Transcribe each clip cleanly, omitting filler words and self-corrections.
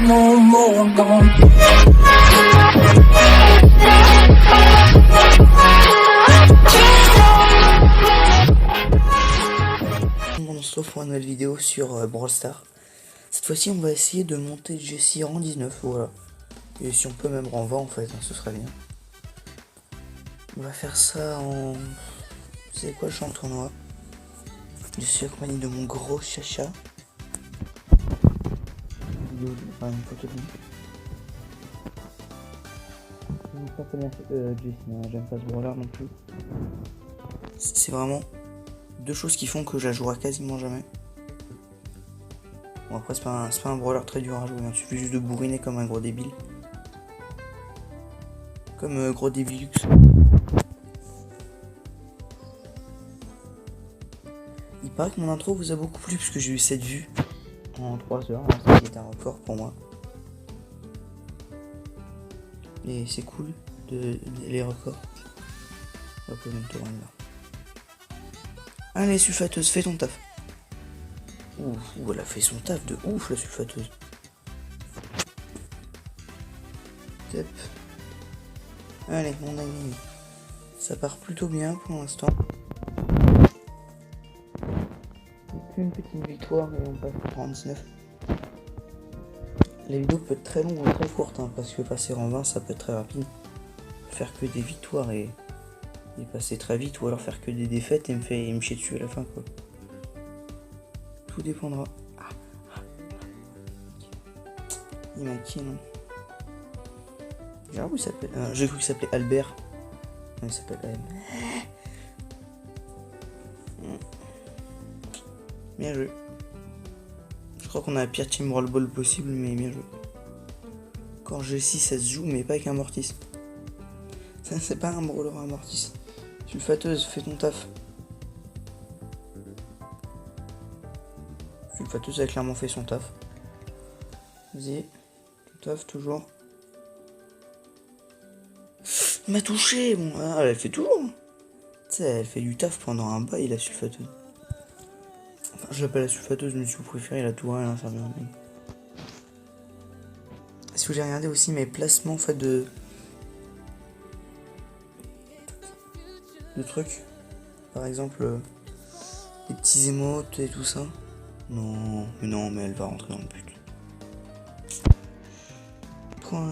no more gone. On se retrouve pour une nouvelle vidéo sur Brawl Stars. Cette fois-ci on va essayer de monter Jessie rang 19, voilà. Et si on peut même rang 20 en fait, hein, ce serait bien. On va faire ça en... Vous savez quoi, je suis en tournoi. Je suis accompagné de mon gros chacha. Enfin, une photo de lui. Je pas connaître Jessie, hein, j'aime pas ce brawler non plus. C'est vraiment deux choses qui font que je la jouerai quasiment jamais. Bon après c'est pas un brawler très dur à jouer, hein. Il suffit juste de bourriner comme un gros débile. Comme gros débilux. Il paraît que mon intro vous a beaucoup plu puisque j'ai eu 7 vues en 3 heures, hein, ce qui est un record pour moi. Et c'est cool les records. On va poser une tour là. Allez sulfateuse, fais ton taf. Ouf, elle a fait son taf de ouf la sulfateuse. Tep. Allez mon ami. Ça part plutôt bien pour l'instant. Une petite victoire et on passe au rang 19. Les vidéos peuvent être très longues ou très courtes, hein, parce que passer en 20 ça peut être très rapide. Faire que des victoires et passer très vite, ou alors faire que des défaites et me chier dessus à la fin quoi. Tout dépendra. Il m'a qui non. J'ai cru qu'il s'appelait Albert. Non, il s'appelle AM. Bien joué. Je crois qu'on a la pire team roll ball possible, mais bien joué. Quand Jessie ça se joue, mais pas avec un Mortis. Ça c'est pas un brawler à Mortis. Sulfateuse, fais ton taf. Sulfateuse a clairement fait son taf. Vas-y, ton taf toujours. Il m'a touché, bon, elle fait toujours. Tu sais, elle fait du taf pendant un bail la sulfateuse. Enfin, je l'appelle la sulfateuse, mais si vous préférez la tourelle, hein, ça revient. Est-ce que j'ai regardé aussi mes placements en fait de trucs, par exemple les petits émotes et tout ça. Non, mais elle va rentrer dans le but. Point.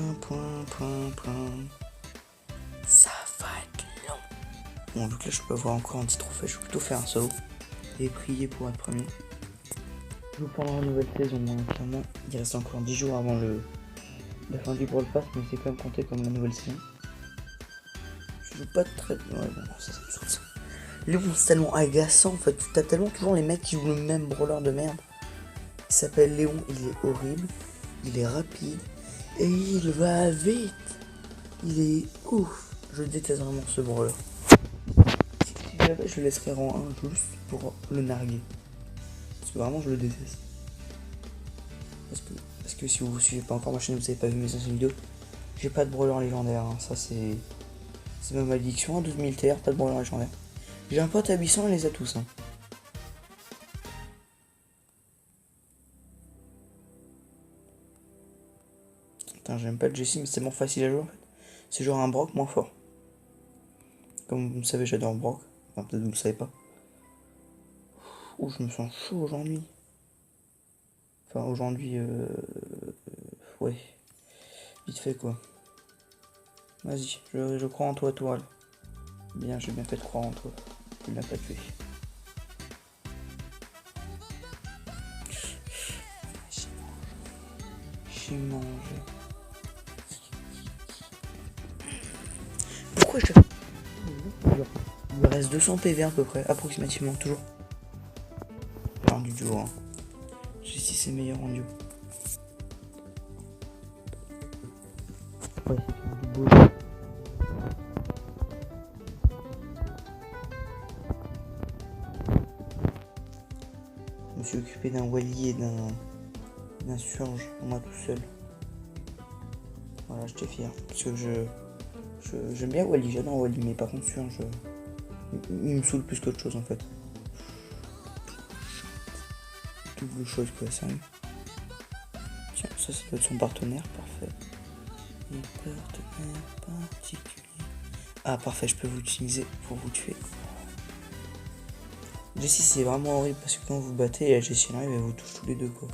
Ça va être long. Bon, vu que là je peux avoir encore un petit trophée, je vais plutôt faire un saut et prier pour être premier. Je vous prendrai une nouvelle saison, hein, clairement. Il reste encore 10 jours avant la fin du Brawl Pass, mais c'est quand même compté comme la nouvelle saison. Je joue pas très bien. Ouais, bon, ça me saoule ça. Léon, c'est tellement agaçant en fait. T'as tellement toujours les mecs qui jouent le même brawler de merde. Il s'appelle Léon, il est horrible, il est rapide et il va vite. Il est ouf. Je déteste vraiment ce brawler. Si j'avais, je le laisserais rang 1 juste pour le narguer. Parce que vraiment je le déteste. Parce que si vous ne suivez pas encore ma chaîne, vous n'avez pas vu mes anciennes vidéos, j'ai pas de brawler légendaire, hein. Ça c'est ma malédiction, 12 000 TR, pas de brawler légendaire. J'ai un pote à 800, il les a tous, hein. Putain, j'aime pas le Jessie, mais c'est tellement facile à jouer en fait. C'est genre un Brock moins fort. Comme vous le savez, j'adore Brock. Enfin, peut-être vous le savez pas. Ouh, je me sens chaud aujourd'hui. Enfin, aujourd'hui, ouais. Vite fait quoi. Vas-y, je crois en toi, Tourelle. Bien, j'ai bien fait de croire en toi. Tu ne l'as pas tué. J'ai mangé. Pourquoi je te fais... Il me reste 200 PV à peu près, approximativement, toujours. Alors du duo, hein. Jessie c'est meilleur en duo. Ouais, c'est du beau. Je me suis occupé d'un Wally et d'un Surge, moi tout seul. Voilà, j'étais fier. Parce que j'aime bien Wally, j'adore Wally, mais par contre Surge, il me saoule plus qu'autre chose en fait. Double chose quoi, sérieux. Tiens, ça doit être son partenaire, parfait. Et partenaire particulier. Ah parfait, je peux vous utiliser pour vous tuer. Jessie c'est vraiment horrible parce que quand vous battez, la Jessie arrive et elle vous touche tous les deux quoi.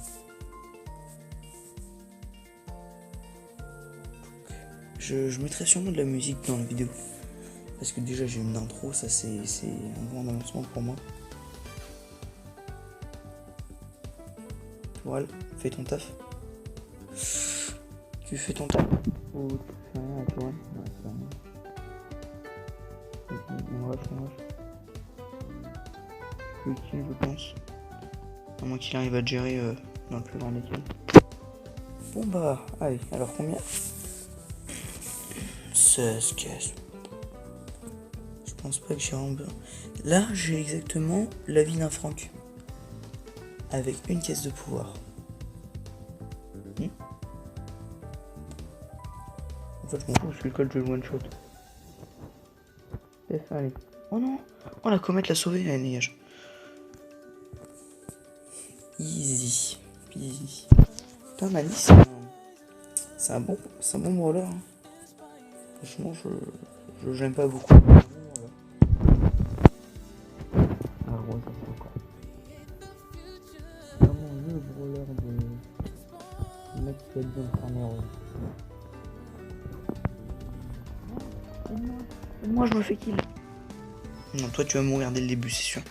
Je mettrai sûrement de la musique dans la vidéo. Parce que déjà j'ai une intro, ça c'est un grand avancement pour moi. Tourelle, fais ton taf. Tu fais ton taf. Ou tu fais rien à Tourelle. Ouais, c'est rien. Ok, on rush. Utile je pense. À moins qu'il arrive à te gérer dans le plus grand desquels. Bon bah, allez, alors combien 16 caisses. Je pense pas que j'ai un... Là, j'ai exactement la vie d'un Franck. Avec une caisse de pouvoir. En fait, je m'en fous, parce que le col, je le one shot. Allez. Oh non. Oh, la comète l'a sauvé, elle dégage. Easy. Putain, Malice, c'est un bon brawler. Hein. Franchement, je l'aime pas beaucoup. Ah, ouais, ça c'est encore. Vraiment le brawler de mec qui a bien faire moi je me fais kill. Non, toi tu vas mourir dès le début, c'est sûr.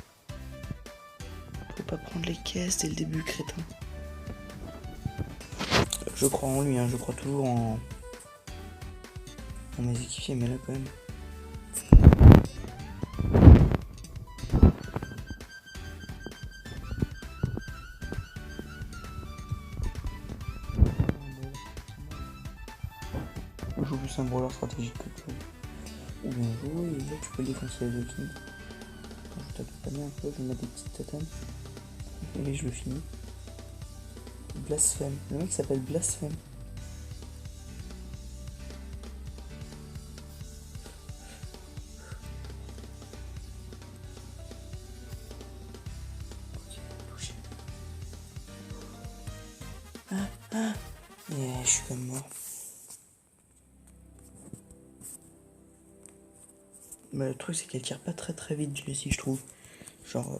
Faut pas prendre les caisses dès le début, crétin. Je crois en lui, hein, je crois toujours en mes équipiers, mais là quand même. Je joue plus un brawler stratégique que tout. Ou bien jouer, et là tu peux défoncer les deux kills. Je t'accompagne un peu, je vais mettre des petites tatanes. Et je le finis. Blasphème. Le mec s'appelle Blasphème. Et je suis comme mort. Bah, le truc c'est qu'elle tire pas très vite, Jessie, je trouve. Genre,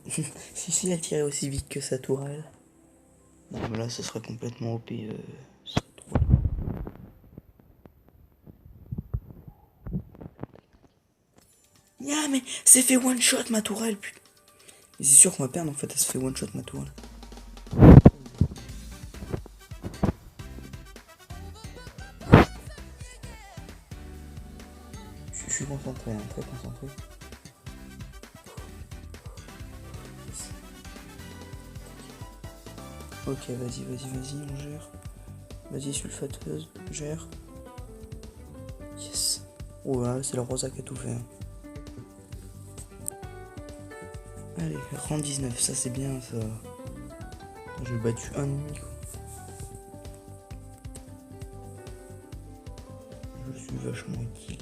si elle tirait aussi vite que sa tourelle. Non mais là ça serait complètement OP. Ce serait trop... Ah mais c'est fait one shot ma tourelle, putain. Mais c'est sûr qu'on va perdre en fait, elle se fait one shot ma tourelle. Je suis concentré, hein, très concentré. Ok, vas-y, on gère. Vas-y, sulfateuse, gère. Yes. Oh là, c'est le Rosa qui a tout fait. Hein. Allez, rang 19, ça c'est bien ça. J'ai battu un ennemi quoi. Je suis vachement utile.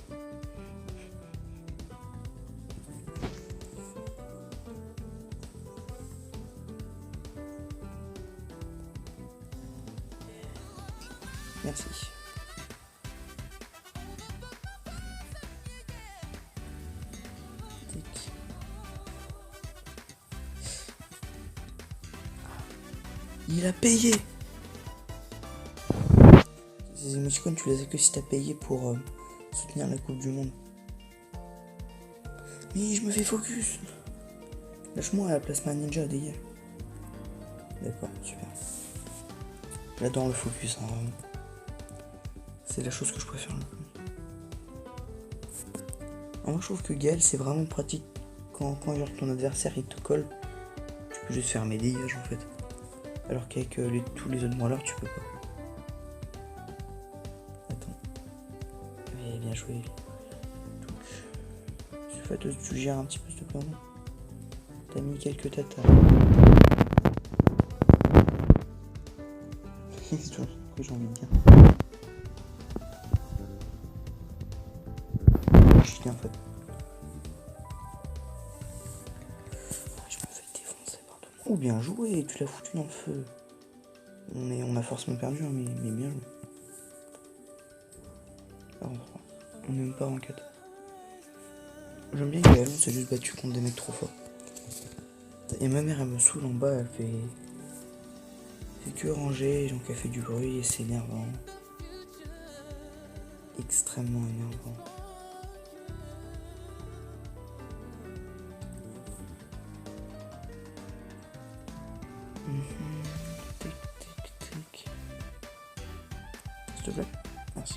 Merci. Il a payé. Ces émoticônes, tu les as que si t'as payé pour soutenir la Coupe du Monde. Mais je me fais focus. Lâche-moi à la plasma ninja, dégage. D'accord, super. J'adore le focus, hein, vraiment. C'est la chose que je préfère le plus. Moi je trouve que Gale c'est vraiment pratique quand genre, ton adversaire il te colle, tu peux juste faire mes dégages en fait. Alors qu'avec tous les autres brawlers tu peux pas. Attends. Mais bien joué. En fait tu gères un petit peu ce plan. T'as mis quelques têtes. C'est ce que j'ai envie de dire. En fait. Je me fais défoncer par tout le monde. Oh bien joué, tu l'as foutu dans le feu. On a forcément perdu, hein, mais bien joué. Alors, on n'est même pas en 4. J'aime bien Gaël, on s'est juste battu contre des mecs trop forts. Et ma mère elle me saoule en bas, elle fait que ranger, donc elle fait du bruit et c'est énervant. Extrêmement énervant. Tic tic tic. S'il te plaît. Merci.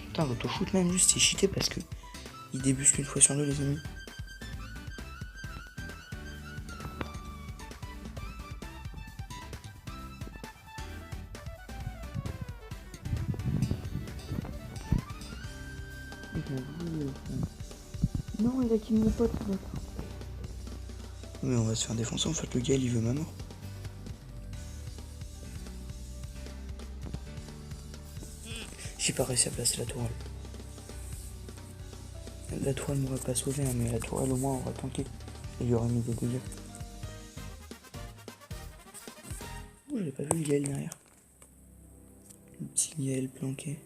Putain, l'auto-shoot même juste c'est cheaté parce que il débusque une fois sur deux les ennemis. Non, il a kill mon pote. Mais on va se faire défoncer en fait, le gars il veut ma mort. J'ai pas réussi à placer la tourelle. La tourelle m'aurait pas sauvé, hein, mais la tourelle au moins aurait tanké. Il lui aurait mis des dégâts. Oh, j'avais pas vu le Gaël derrière. Le petit Gaël planqué.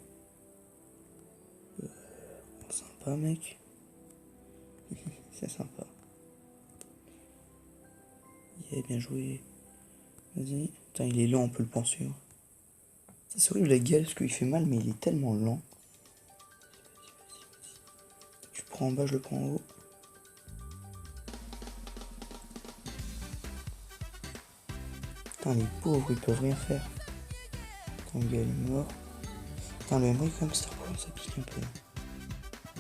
Sympa mec. C'est sympa. Yeah, bien joué. Vas-y. Putain, il est lent, on peut le penser. Hein. C'est horrible la Gaël parce qu'il fait mal, mais il est tellement lent. Je le prends en bas, je le prends en haut. Putain, les pauvres, ils peuvent rien faire. Putain, le Gaël est mort. Putain, le MRI comme Star Wars, ça pique un peu.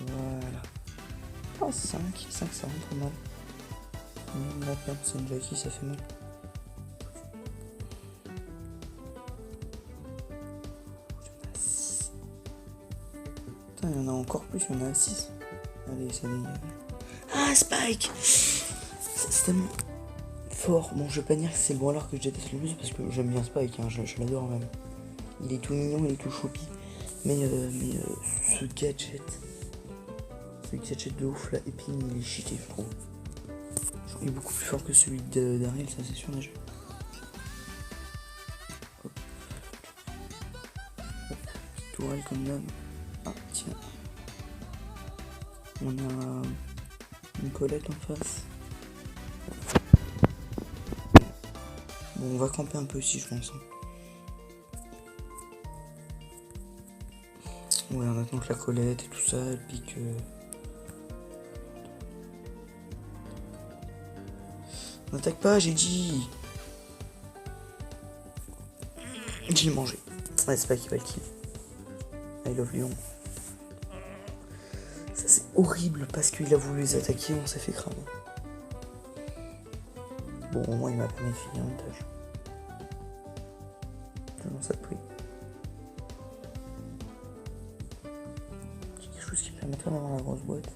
Voilà. Oh, 5, ça rentre mal. Même la perte, c'est une Jackie, ça fait mal. Putain, il y en a encore plus, il y en a 6. Allez, ça dégage. Ah, Spike! C'est tellement fort. Bon, je vais pas dire que c'est le brawler que je déteste le plus parce que j'aime bien Spike, hein, je l'adore même. Il est tout mignon, il est tout choupi. Mais ce gadget de ouf là, Épine, il est cheaté, je trouve. Il est beaucoup plus fort que celui d'Ariel, ça c'est sûr déjà. Hop. Petite tourelle comme d'hab. Ah, tiens. On a une Colette en face. Bon, on va camper un peu ici, je pense. Ouais, on attend que la Colette et tout ça, elle pique. N'attaque pas, j'ai dit. J'ai mangé. Ouais, c'est pas qui va le kill. I love Lyon. Ça c'est horrible parce qu'il a voulu les attaquer, on s'est fait cramer. Bon, au moins il m'a permis de finir une tâche. Comment ça te prie. J'ai quelque chose qui permettrait d'avoir la grosse boîte.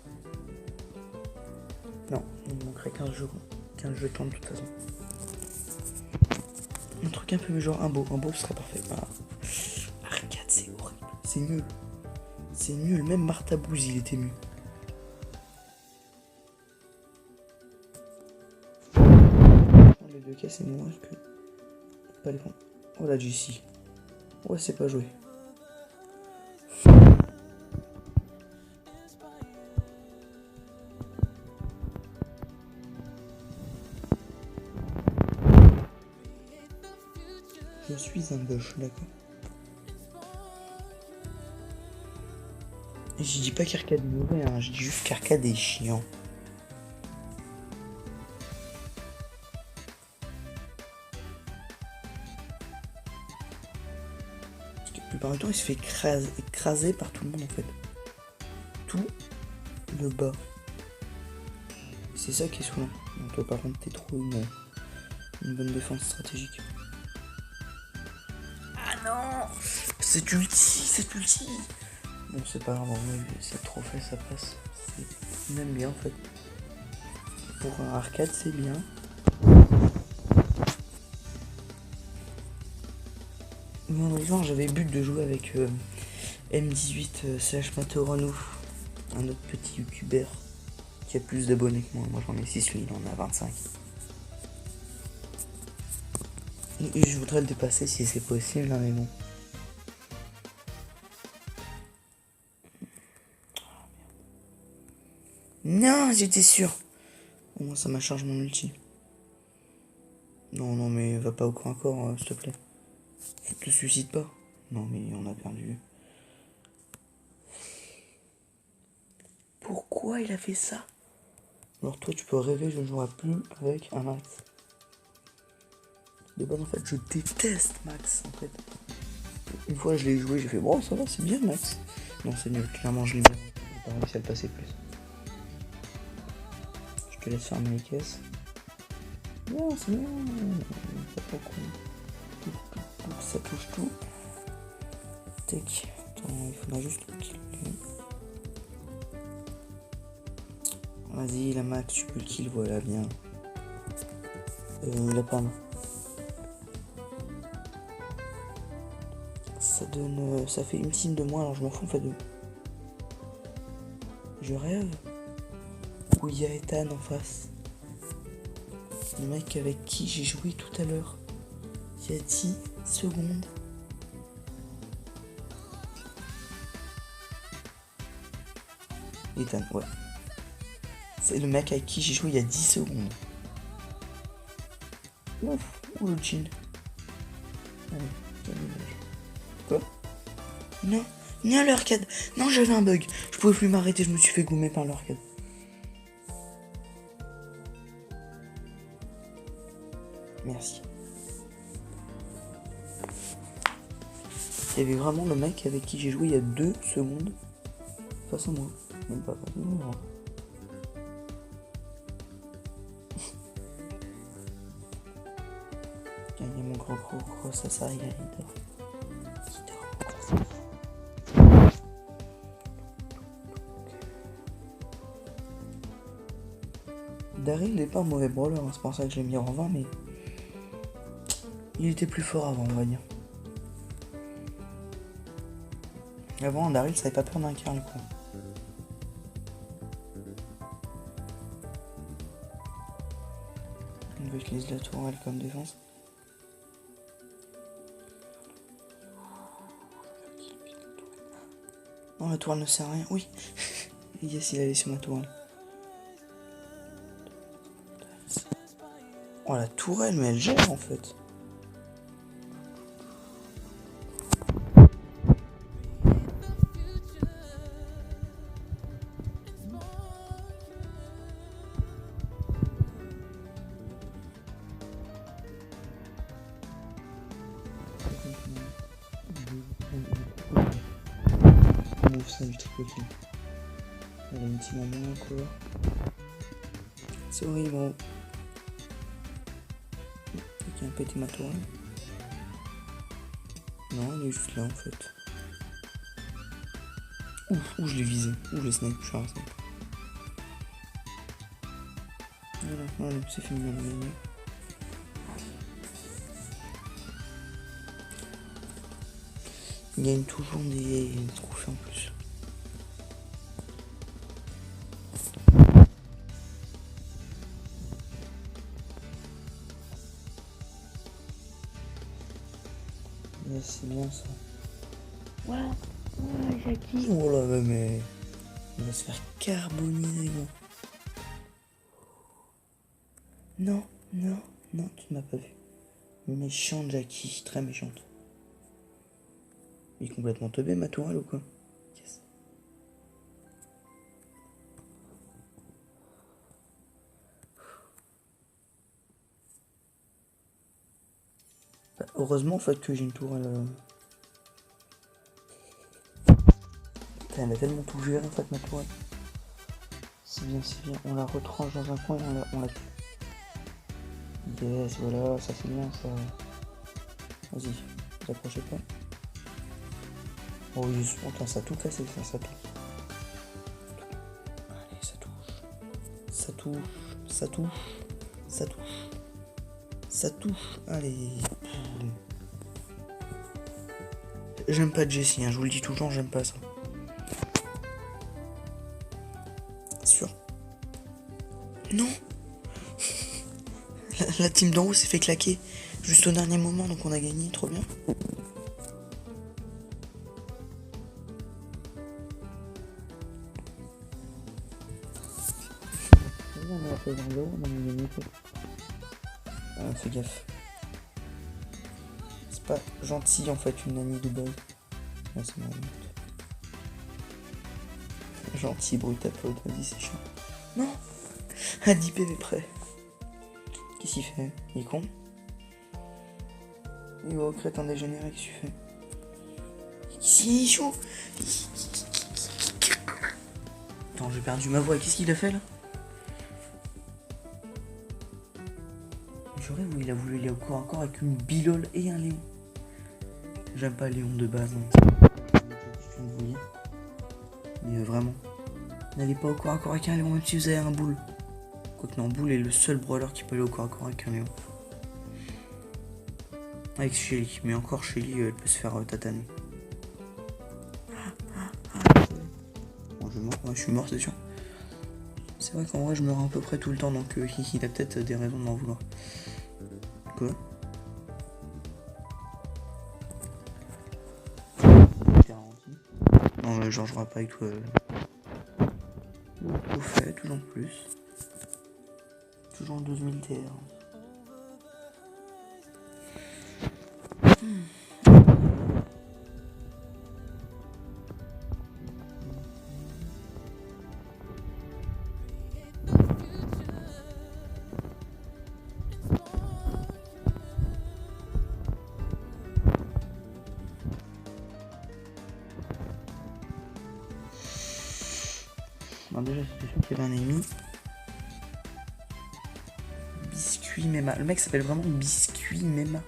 Non, il me manquerait 15 jetons de toute façon. Un truc un peu genre un beau ce serait parfait. Ah. Arcade, c'est horrible. C'est nul. C'est nul, même Martha Bouze il était mieux. Les deux cas c'est moins que. Pas les prendre. Oh la Jessie. Ouais, c'est pas joué. Je suis un bush, d'accord. Et je dis pas qu'Arcade est mauvais, hein, je dis juste qu'Arcade est chiant. Parce que la plupart du temps, il se fait écraser par tout le monde en fait. Tout le bas. C'est ça qui est saoulant. Donc toi par contre, t'es trop une bonne défense stratégique. Ah non! C'est ulti! Bon, c'est pas grave, c'est trophée, ça passe. C'est même bien en fait. Pour un arcade, c'est bien. Mais en genre, j'avais but de jouer avec M18 /Matoronou un autre petit youtubeur qui a plus d'abonnés que moi. Moi j'en ai 6, lui il en a 25. Et je voudrais le dépasser si c'est possible, hein, mais bon. Non, j'étais sûr. Au moins ça m'a chargé mon ulti. Non, non, mais va pas au coin encore, s'il te plaît. Tu te suicides pas. Non, mais on a perdu. Pourquoi il a fait ça? Alors toi, tu peux rêver, je ne jouerai plus avec un Max. De base, en fait, je déteste Max, en fait. Une fois, je l'ai joué, j'ai fait, bon, ça va, c'est bien, Max. Non, c'est nul, clairement, je l'ai mis. J'ai pas réussi à le passer plus. Je te laisse fermer les caisses. Non, c'est bien. Pas trop con. Ça touche tout. Tac. Attends, il faudra juste qu'il... Vas-y, la Max, tu peux le kill, voilà, bien. La pomme. Ça donne... ça fait une team de moins, alors je m'en fous, en fait, de... Je rêve. Où il y a Ethan en face. Le mec avec qui j'ai joué tout à l'heure. Il y a 10 secondes. Ethan, ouais. C'est le mec avec qui j'ai joué il y a 10 secondes. Ouf, ou le jean. Allez, quel image. Quoi? Non, non l'arcade. Non, j'avais un bug. Je pouvais plus m'arrêter, je me suis fait gommer par l'arcade. Merci. Il y avait vraiment le mec avec qui j'ai joué il y a 2 secondes face à moi. Même pas face à moi. Il y a mon gros ça s'arrête, il dort. Daryl n'est pas un mauvais brawler, hein, c'est pour ça que je l'ai mis en 20, mais il était plus fort avant, on va dire. Avant, Daryl savait pas perdre un Karl, quoi. On va utiliser la tourelle comme défense. Non, la tourelle ne sert à rien. Oui. Yes, il allait sur ma tourelle. Oh, la tourelle, mais elle gère en fait. Move ça du triple kill. Elle a une team en moins encore. Sorry gros. Qui a pété ma tourelle. Non, elle est juste là en fait. Ouf, où je l'ai visé. Où je l'ai snipe, je suis un snipe. Voilà, c'est fini la gagné. Il gagne toujours des trophées en plus. C'est bien ça. Voilà. Ouais, Jackie. Oh là, mais. Il va se faire carboniser, gros. Non, non, non, tu ne m'as pas vu. Méchante Jackie, très méchante. Il est complètement teubé, ma tourelle ou quoi? Yes. Bah, heureusement, en fait, que j'ai une tourelle. Putain, elle a tellement tout géré, en fait, ma tourelle. C'est bien, c'est bien. On la retranche dans un coin et on la tue. Yes, voilà, ça c'est bien, ça. Vas-y, vous approchez pas. Oh oui, attends, ça a tout cassé, ça touche. Allez, ça touche. Ça touche, ça touche, ça touche. Ça touche, allez. J'aime pas Jessie, hein, je vous le dis tout le temps, j'aime pas ça. sûr. Non. La team d'en haut s'est fait claquer juste au dernier moment, donc on a gagné, trop bien. On a fait 20 euros, on a gagné quoi. Fais gaffe. C'est pas gentil en fait une amie de base. Ouais, c'est marrant. Gentil, brut à peu, vas-y c'est chiant. Non. À 10 PV près. Qu'est-ce qu'il fait? Il est con? Il va au crétin dégénéré, qu'est-ce qu'il fait? Si, chaud. Attends, j'ai perdu ma voix, qu'est-ce qu'il a fait là? J'aurais où il a voulu aller au corps à corps avec une bilole et un Léon. J'aime pas Léon de base, hein. Je viens de vous dire. Mais vraiment, n'allez pas au corps à corps avec un Léon même si vous avez un boule. Quoique non, boule est le seul brawler qui peut aller au corps à corps avec un Léon. Avec Shelly, mais encore Shelly, elle peut se faire tataner. Bon, je suis mort, c'est sûr. C'est vrai qu'en vrai, je meurs à peu près tout le temps, donc il a peut-être des raisons de m'en vouloir. Quoi? Non, mais genre, je rappe pas avec toi. Tout fait, toujours plus. Toujours en 12 000 TR. Bon, déjà, c'était sûr qu'il y avait un ennemi. Biscuit Mema. Le mec s'appelle vraiment Biscuit Mema.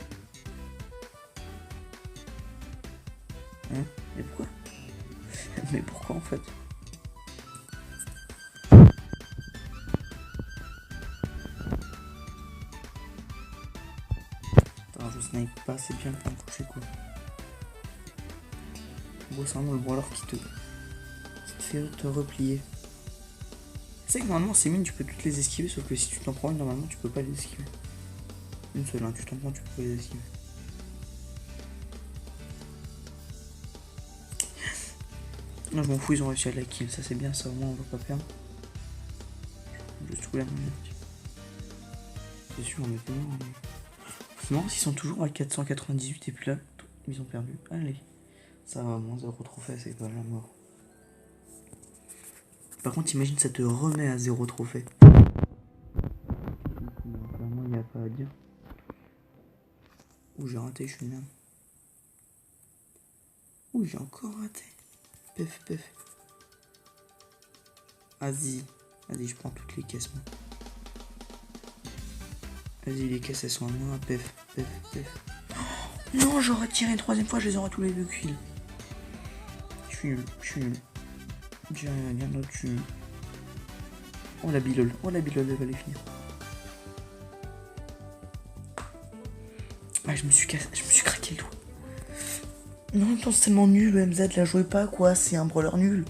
Hein? Mais pourquoi? Mais pourquoi en fait? Attends, je snipe pas, c'est bien pour me coucher quoi. Bon, c'est vraiment le brawler qui te fait te replier. C'est que normalement ces mines tu peux toutes les esquiver, sauf que si tu t'en prends une normalement tu peux pas les esquiver. Une seule, hein, tu t'en prends, tu peux pas les esquiver. Non, je m'en fous, ils ont réussi à la kill, ça c'est bien, ça au moins on va pas perdre. Je trouve la manière. C'est sûr, on est pas mort. Mais... c'est marrant s'ils sont toujours à 498 et puis là, ils ont perdu. Allez, ça va, moins 0 trophée, c'est pas la mort. Par contre, imagine, ça te remet à 0 trophée. Vraiment, il n'y a pas à dire. Ouh, j'ai raté, je suis nain. Ouh, j'ai encore raté. Pef, pef. Vas-y, je prends toutes les caisses, moi. Vas-y, les caisses, elles sont à moi. Pef, pef, pef. Oh, non, j'aurais tiré une troisième fois, je les aurais tous les deux kills. Je suis nul. J'ai rien d'autre, je suis nul. Oh la bilole, elle va les finir. Ah, je me suis craqué le doigt. Non, en même temps, c'est tellement nul, le MZ, la jouez pas, quoi, c'est un brawler nul.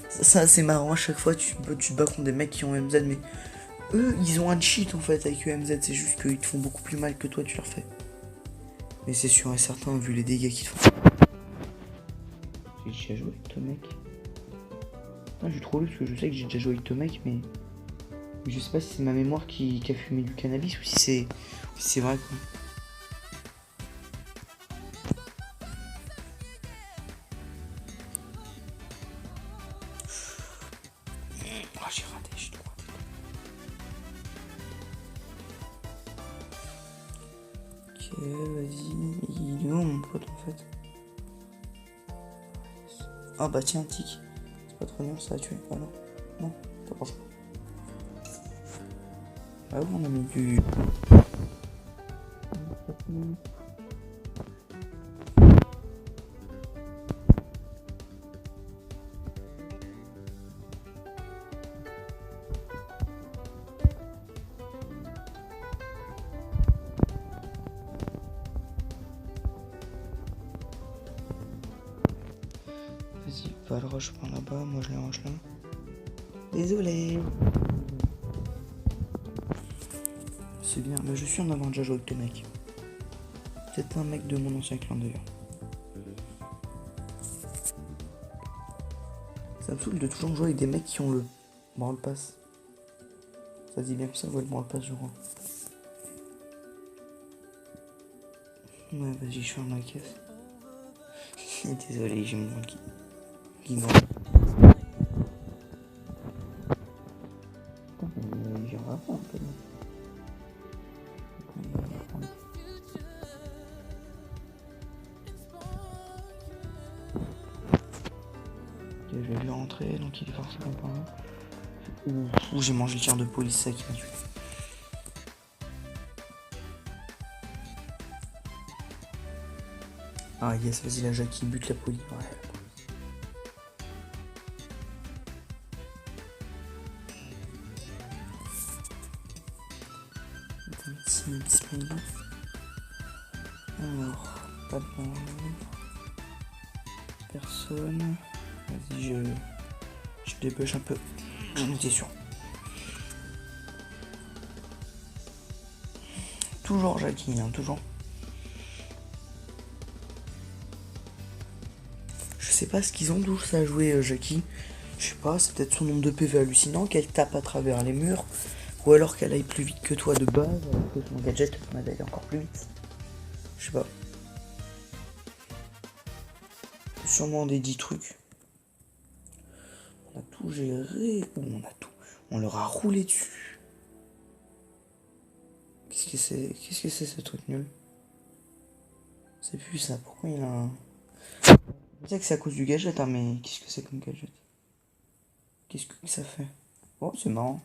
Ça c'est marrant, à chaque fois, tu te bats contre des mecs qui ont MZ, mais eux, ils ont un cheat, en fait, avec MZ, c'est juste qu'ils te font beaucoup plus mal que toi, tu leur fais. Mais c'est sûr et certain, vu les dégâts qu'ils te font. J'ai déjà joué avec toi, mec. Ah, j'ai trop lu, parce que je sais que j'ai déjà joué avec toi, mec, mais... je sais pas si c'est ma mémoire qui a fumé du cannabis, ou si c'est vrai, quoi. Oh, j'ai raté, j'ai trop raté. Ok, vas-y. Il est où mon pote en fait? Ah bah tiens, tic. C'est pas trop bien, ça a tué. Ah non, non, t'as pas ça. Ah oui, on a mis du... Vas-y, va le rush par là-bas, moi je les rush là. Désolé. C'est bien, mais je suis en avant déjà joué avec le mec. C'est un mec de mon ancien clan d'ailleurs. Ça me saoule de toujours jouer avec des mecs qui ont le brawl pass. Ça dit bien que ça, ouais, le brawl pass, je crois. Ouais, vas-y, je ferme la caisse. Désolé, j'ai mon nom qui grandit. Putain, mais j'en vais pas un peu. Ok, je vais lui rentrer, donc il est forcément pas là. Ouh, j'ai mangé le tir de police, ça qui m'a tué. Ah yes, vas-y, la Jackie bute la police. Ouais, la police. Alors, pas de bon. Personne. Vas-y, je débouche un peu. J'en étais sûr. Toujours Jackie, hein, toujours. Je sais pas ce qu'ils ont tous à jouer, Jackie. Je sais pas, c'est peut-être son nombre de PV hallucinant qu'elle tape à travers les murs. Ou alors qu'elle aille plus vite que toi de base, alors que son gadget va aller encore plus vite. Je sais pas. Sûrement des 10 trucs. On a tout géré. Ouh, on a tout. On leur a roulé dessus. Qu'est-ce que c'est ce truc nul? C'est plus ça. Pourquoi il a un... Je sais que c'est à cause du gadget, hein, mais qu'est-ce que c'est comme gadget? Qu'est-ce que ça fait? Oh, c'est marrant.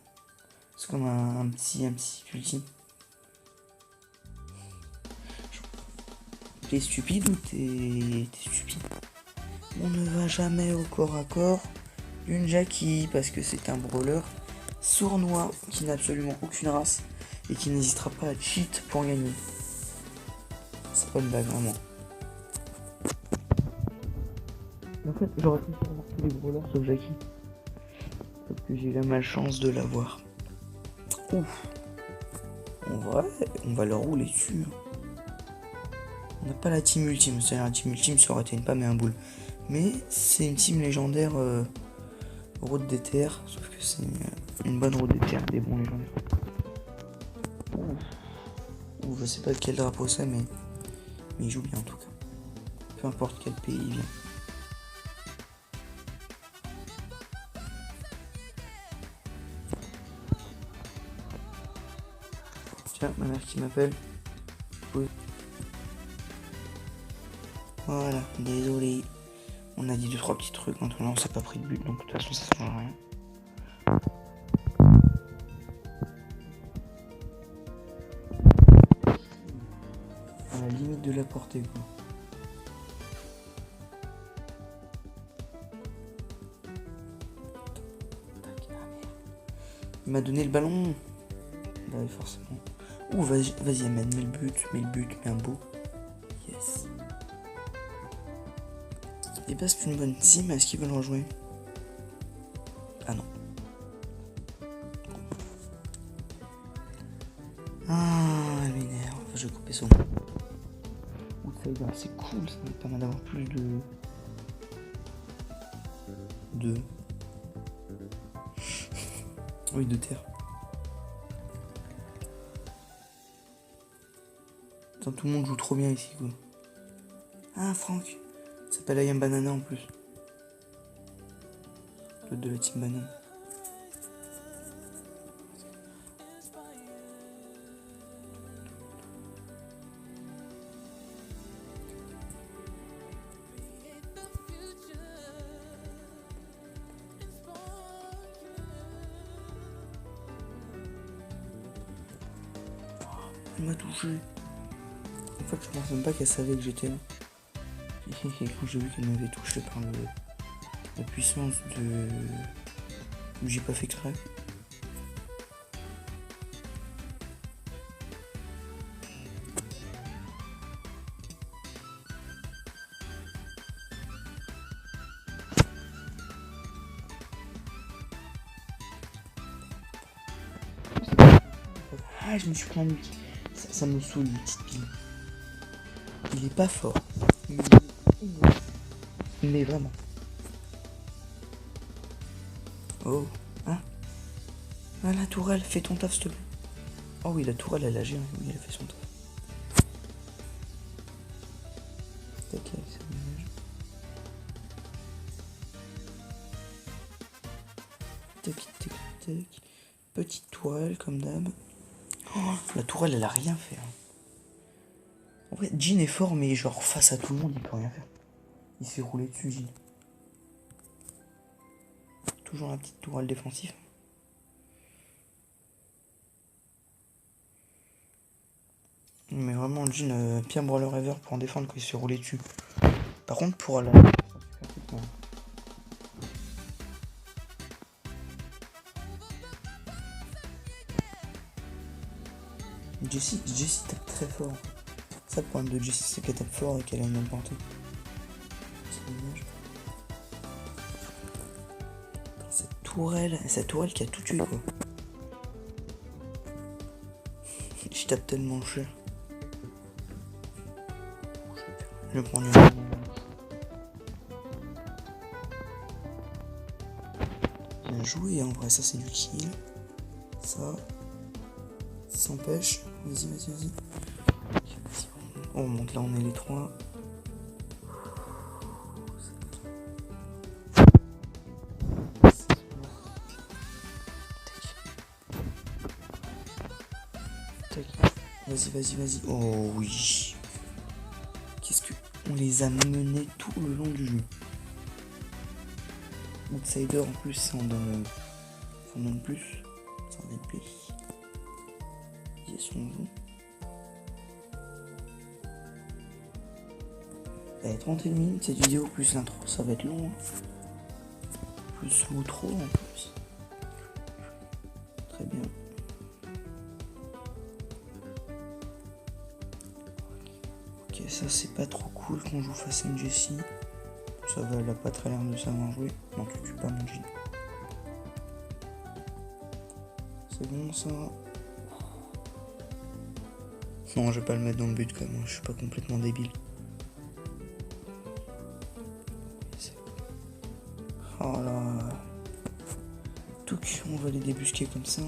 C'est comme un petit ultime. T'es stupide ou t'es stupide? On ne va jamais au corps à corps d'une Jackie parce que c'est un brawler sournois qui n'a absolument aucune race et qui n'hésitera pas à cheat pour gagner. C'est pas une blague, vraiment. En fait, j'aurais pu faire tous les brawlers sauf Jackie. Sauf que j'ai eu la malchance de l'avoir. Ouf. On va leur rouler dessus. On n'a pas la team ultime. C'est-à-dire la team ultime, ça aurait été une pomme et un boule. Mais c'est une team légendaire route des terres. Sauf que c'est une bonne route des terres, des bons légendaires. Ou je sais pas de quel drapeau c'est, mais il joue bien en tout cas. Peu importe quel pays il vient. Tiens, ma mère qui m'appelle. Oui. Voilà, désolé. On a dit 2-3 petits trucs, maintenant on s'est pas pris de but, donc de toute façon ça change rien. À la limite de la portée, quoi. Il m'a donné le ballon. Bah oui, forcément. Ouh, vas-y, Ahmed, mets le but, mets un beau. Yes. Et bah c'est une bonne team, est-ce qu'ils veulent rejouer? Ah non. Ah, elle m'énerve, je vais couper son nom. Outsider, c'est cool, ça me permet d'avoir plus de... Oui, de terre. Putain, tout le monde joue trop bien ici, quoi. Ah, Franck. Ça s'appelle I Am Banana en plus. L'autre de la team banane. Elle m'a touché. En fait, je pense même pas qu'elle savait que j'étais là. Et quand j'ai vu qu'elle m'avait touché par la puissance de... J'ai pas fait exprès. Ah, je me suis pris un ulti. Ça me saoule, le petite pile. Il est pas fort. Mais vraiment. Oh. Hein? Ah, la tourelle, fais ton taf, s'il te plaît. Oh oui, la tourelle, elle a géré. Oui, elle a fait son taf. Tac, avec ça, dommage. Tac, tac, tac. Petite tourelle, comme d'hab. Oh, la tourelle, elle a rien fait. Hein. En vrai, Jhin est fort, mais genre face à tout le monde, il peut rien faire. Il s'est roulé dessus, Jhin. Toujours la petite tourelle défensive. Mais vraiment, Jhin, pire brawler ever pour en défendre quand il s'est roulé dessus. Par contre, pour la... Jessie tape très fort. Ça, le problème de Jessie, c'est qu'elle tape fort et qu'elle a une bonne portée. C'est dommage. Cette tourelle qui a tout tué, quoi. Je tape tellement cher. Je vais prendre une... Bien joué, en vrai, ça c'est du kill. Ça s'empêche. Vas-y, vas-y, vas-y. On monte là, on est les trois. Vas-y, vas-y, vas-y. Oh oui. Qu'est-ce que... On les a menés tout le long du jeu. Outsider en plus, ça en donne plus. Ça en donne plus. Il y a son jeu. Allez, 31 minutes cette vidéo, plus l'intro, ça va être long. Hein. Plus l'outro en plus. Très bien. Ok, ça c'est pas trop cool qu'on joue face à une Jessie. Ça va, elle a pas très l'air de savoir jouer. Non, tu tues pas mon Jhin. C'est bon ça. Non, je vais pas le mettre dans le but quand même, je suis pas complètement débile. Oh là. Touc, on va les débusquer comme ça.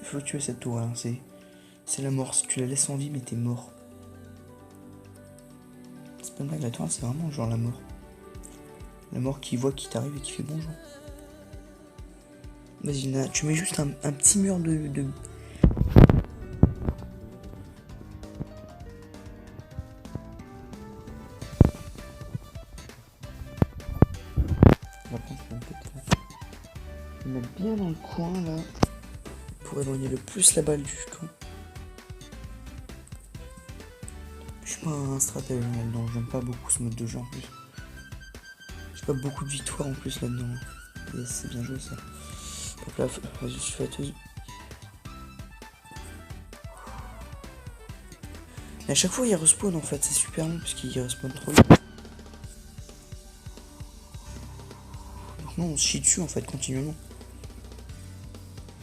Faut tuer cette tourelle, hein. C'est la mort. Si tu la laisses en vie, mais t'es mort. C'est pas une blague, la tourelle, c'est vraiment genre la mort. La mort qui voit qui t'arrive et qui fait bonjour. Vas-y, tu mets juste un petit mur de... On va prendre peut-être mettre bien dans le coin là. Pour éloigner le plus la balle du camp. Je suis pas un stratège là-dedans, j'aime pas beaucoup ce mode de jeu en plus. J'ai pas beaucoup de victoires en plus là-dedans. Yes, c'est bien joué ça. Hop là, vas-y, je suis fâteuse. Et à chaque fois il respawn en fait, c'est super long parce qu'il respawn trop vite. Donc non, on se chie dessus en fait continuellement.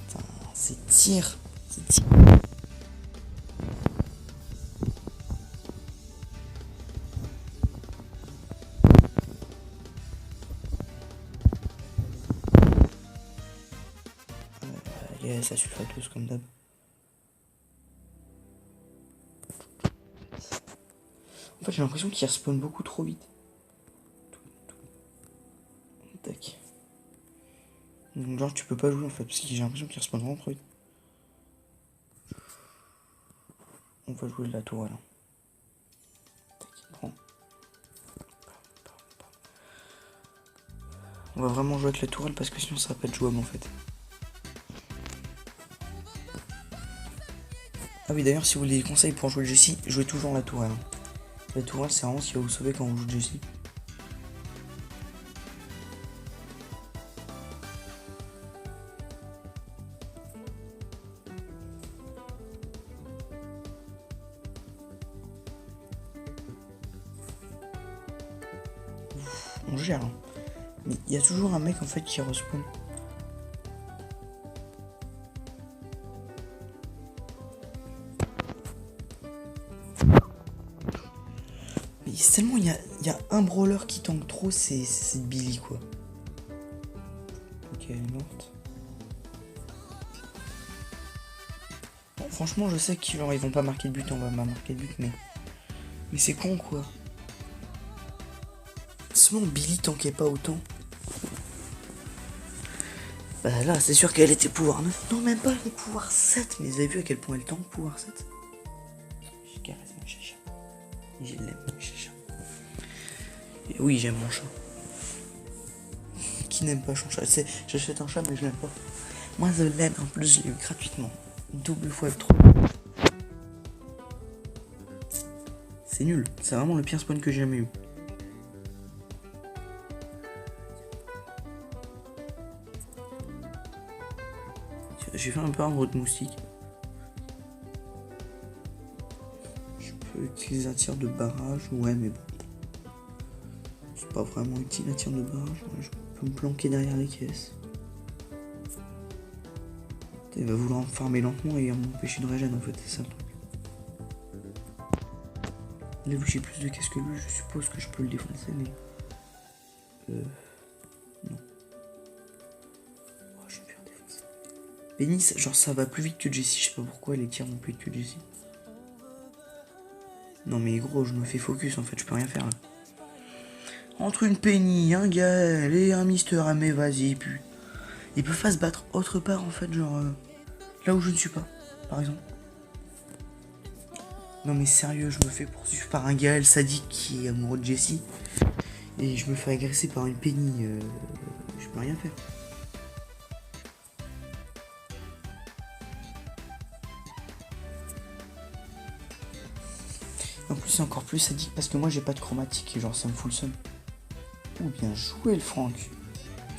Enfin, c'est tir. Yes, ça suffit à tous comme d'hab. En fait, j'ai l'impression qu'il respawn beaucoup trop vite. Tac. Donc, genre, tu peux pas jouer en fait, parce que j'ai l'impression qu'il respawn vraiment trop vite. On va jouer de la tourelle. Tac, prends. On va vraiment jouer avec la tourelle parce que sinon ça va pas être jouable en fait. Ah oui, d'ailleurs, si vous voulez des conseils pour jouer le Jessie, jouez toujours la tourelle. La tourelle, c'est vraiment ce qui va vous sauver quand vous jouez Jessie. on gère. Hein. Mais il y a toujours un mec en fait qui respawn. Mais seulement il y a un brawler qui tank trop, c'est Billy quoi. Ok, elle est morte. Bon, franchement, je sais qu'ils vont pas marquer de but, on va pas marquer de but, mais c'est con quoi. Seulement Billy tankait pas autant. Bah là, c'est sûr qu'elle était pouvoir 9. Non, même pas, elle est pouvoir 7. Mais vous avez vu à quel point elle tank pouvoir 7? Je caresse mon chacha. Je l'aime, mon chacha. Et oui, j'aime mon chat. Qui n'aime pas son chat? J'achète un chat, mais je l'aime pas. Moi, je l'aime. En plus, je l'ai eu gratuitement. Double fois F3. C'est nul. C'est vraiment le pire spawn que j'ai jamais eu. J'ai fait un peu arbre de moustique. Je peux utiliser un tir de barrage, ouais, mais bon. C'est pas vraiment utile un tir de barrage. Je peux me planquer derrière les caisses. Il va vouloir me farmer lentement et m'empêcher de régène en fait, c'est ça le truc. Là où j'ai plus de caisses que lui, je suppose que je peux le défoncer, mais. Non. Oh, je vais me faire défoncer. Penny, genre ça va plus vite que Jessie, je sais pas pourquoi les tirs vont plus vite que Jessie. Non mais gros, je me fais focus en fait, je peux rien faire là. Entre une Penny, un Gaël et un Mister A, mais vas-y, puis. Ils peuvent pas se battre autre part en fait, genre. Là où je ne suis pas, par exemple. Non mais sérieux, je me fais poursuivre par un Gaël sadique qui est amoureux de Jessie. Et je me fais agresser par une Penny. Je peux rien faire. En plus c'est encore plus sadique parce que moi j'ai pas de chromatique et genre ça me fout le seum. Ou bien jouer le Franck.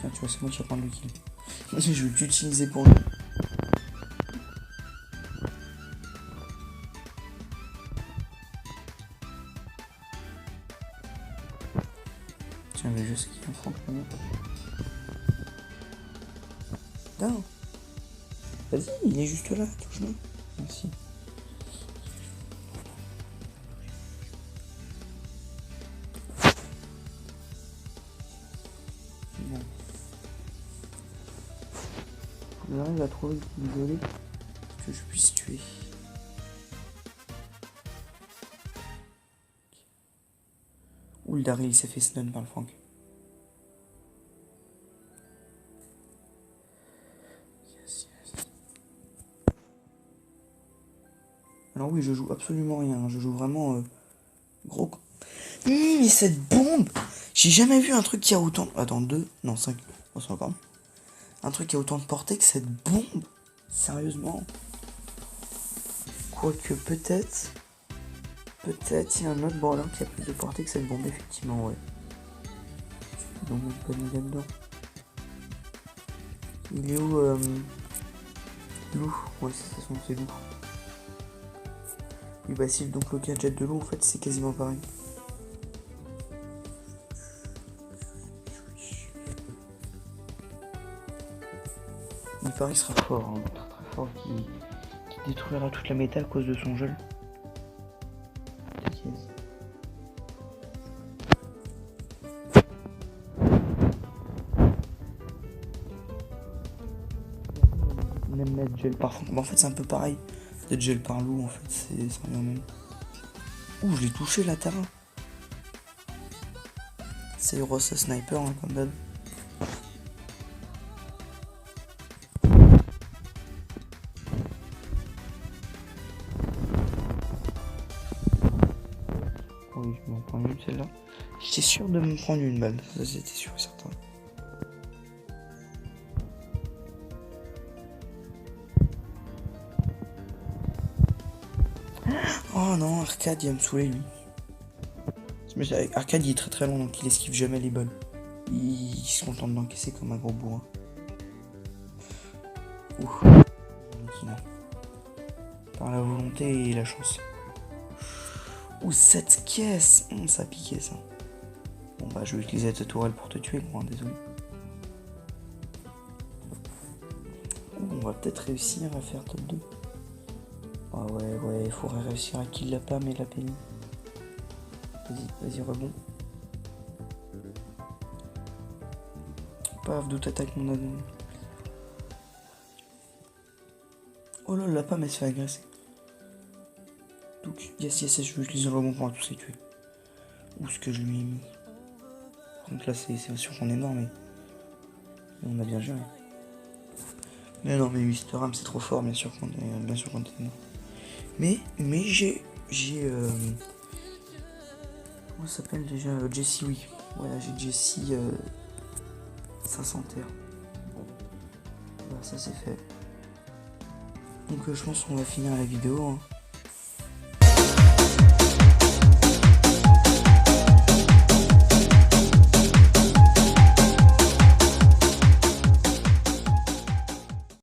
Tiens tu vois c'est moi qui vais prendre le kill. Je vais t'utiliser pour lui. Tiens mais je sais qu'il y a un Franck là. Non. Vas-y, il est juste là, touche-le. Merci. Bon. J'arrive à trouver le isolé que je puisse tuer. Ouh, le Daryl il s'est fait stun par le Franck. Yes, yes. Alors oui, je joue absolument rien. Je joue vraiment gros. Mais cette bombe! J'ai jamais vu un truc qui a autant... Attends, 2, non 5. Oh, c'est encore. Un truc qui a autant de portée que cette bombe. Sérieusement. Quoique peut-être... Peut-être il y a un autre brawler qui a plus de portée que cette bombe, effectivement, ouais. Donc même pas mis là-dedans. Il est où Lou. Ouais, c'est Lou. Oui, bah si donc le gadget de Lou, en fait, c'est quasiment pareil. Il paraît qu'il sera fort, hein, très très fort, qui détruira toute la méta à cause de son gel. Même mettre gel par fond. Bah, en fait, c'est un peu pareil. D'être gel par loup, en fait, c'est rien même. Ouh, je l'ai touché la Tara. C'est Rossa Sniper, hein, comme d'hab. Oui, je vais m'en prendre une celle-là. J'étais sûr de me prendre une balle, ça c'était sûr et certain. Oh non, Arcade il va me saouler lui. Arcade il est très très long donc il esquive jamais les balles. Il se contente d'encaisser comme un gros bourrin. Ouf. Par la volonté et la chance. Ouh, cette caisse, ça piquait ça. Bon bah je vais utiliser cette tourelle pour te tuer, moi, désolé. On va peut-être réussir à faire top 2. Ah ouais, il faudrait réussir à kill la Pam et la Penny. Vas-y, rebond. Paf, d'où t'attaques mon ado. Oh là, la Pam elle se fait agresser. Donc, yes, je vais utiliser le rebond pour tous les tuer. Où est-ce que je lui ai mis? Donc là, c'est sûr qu'on est mort, mais on a bien géré. Mais non, mais Mister Ham c'est trop fort, bien sûr qu'on est mort. Mais j'ai comment ça s'appelle déjà, Jessie, oui. Voilà, j'ai Jessie 500 terres. Voilà, ça c'est fait. Donc je pense qu'on va finir la vidéo. Hein.